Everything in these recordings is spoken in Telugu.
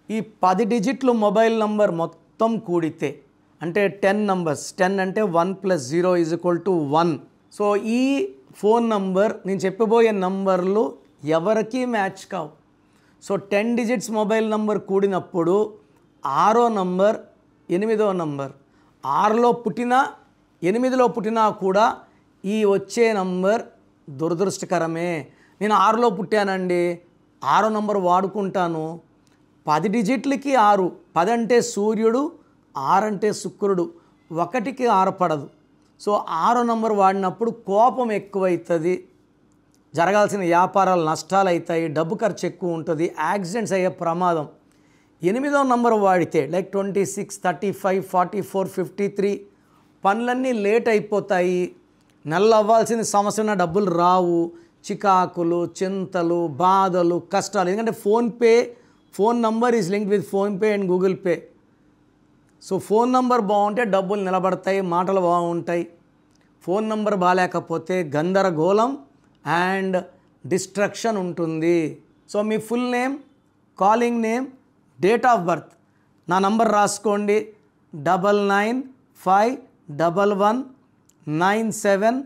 ఈ 10 డిజిట్లు మొబైల్ నంబర్ మొత్తం కూడితే అంటే 10 నంబర్స్, 10 అంటే 1 + 0 = 1. సో ఈ ఫోన్ నంబర్ నేను చెప్పబోయే నంబర్లు ఎవరికి మ్యాచ్ కావు. సో 10 డిజిట్స్ మొబైల్ నంబర్ కూడినప్పుడు 6వ నంబర్ 8వ నంబర్, 6లో పుట్టినా 8లో పుట్టినా కూడా ఈ వచ్చే నంబర్ దురదృష్టకరమే. నేను 6లో పుట్టానండి, 6వ నంబర్ వాడుకుంటాను. 10 డిజిట్లకి 6, 10 అంటే సూర్యుడు, 6 అంటే శుక్రుడు, 1కి 6 పడదు. సో 6వ నంబర్ వాడినప్పుడు కోపం ఎక్కువవుతుంది, జరగాల్సిన వ్యాపారాలు నష్టాలు అవుతాయి, డబ్బు ఖర్చు ఎక్కువ ఉంటుంది, యాక్సిడెంట్స్ అయ్యే ప్రమాదం. 8వ నంబర్ వాడితే లైక్ 26, 35, 44, 53 పనులన్నీ లేట్ అయిపోతాయి, నెల అవ్వాల్సిన సంవత్సరం డబ్బులు రావు, చికాకులు, చింతలు, బాధలు, కష్టాలు. ఎందుకంటే phone number is linked with PhonePe and Google pay. So phone number బాగుంటే డబ్బులు నిలబడతాయి, మాటలు బాగుంటాయి. ఫోన్ నంబర్ బాగాలేకపోతే గందరగోళం అండ్ డిస్ట్రక్షన్ ఉంటుంది. So me full name, calling name, date of birth, నా నంబర్ రాసుకోండి 9951197198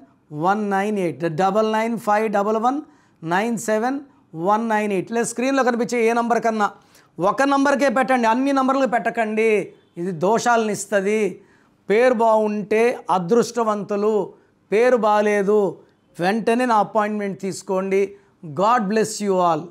9951197198. లేదా స్క్రీన్లో కనిపించే ఏ నంబర్ కన్నా ఒక నంబర్కే పెట్టండి, అన్ని నంబర్లకు పెట్టకండి, ఇది దోషాలను ఇస్తుంది. పేరు బాగుంటే అదృష్టవంతులు, పేరు బాగాలేదు వెంటనే నా అపాయింట్మెంట్ తీసుకోండి. God bless you all.